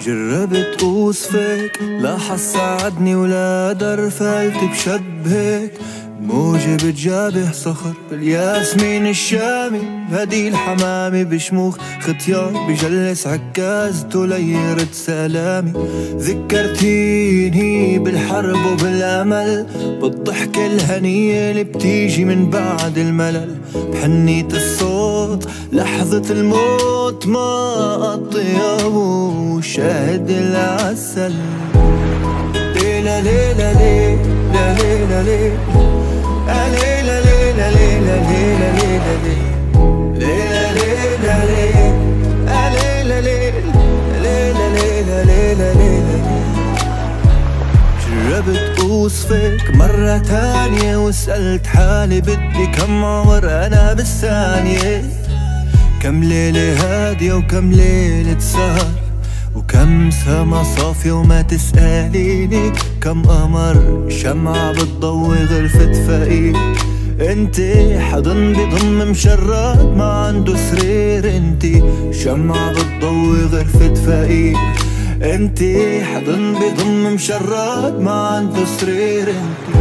جربت اوصفك لا حساعدني ولا قدر فلت بشبهك. موجة بتجابه صخر بالياسمين الشامي، بهدي الحمامي بشموخ ختيار بجلس عكازته ليرد سلامي. ذكرتيني بالحرب وبالأمل، بالضحكة الهنية اللي بتيجي من بعد الملل، بحنية الصوت لحظة الموت ما أطيب وشاهد العسل. ليلة ليلة ليلة ليلة ليلة ليلة ليلة ليلة ليلة ليلة ليلة ليلة. جربت اوصفك مرة تانية وسألت حالي بدي كم عمر انا بالثانية. كم ليلة هادية وكم ليلة سهر، وكم سما صافية وما تسأليني، كم قمر شمعة بتضوي غرفة فقير. انتي حضن بضم مشرد ما عنده سرير، انتي شمعة بتضوي غرفة فقير. انتي حضن بضم مشرد ما عنده سرير، انتي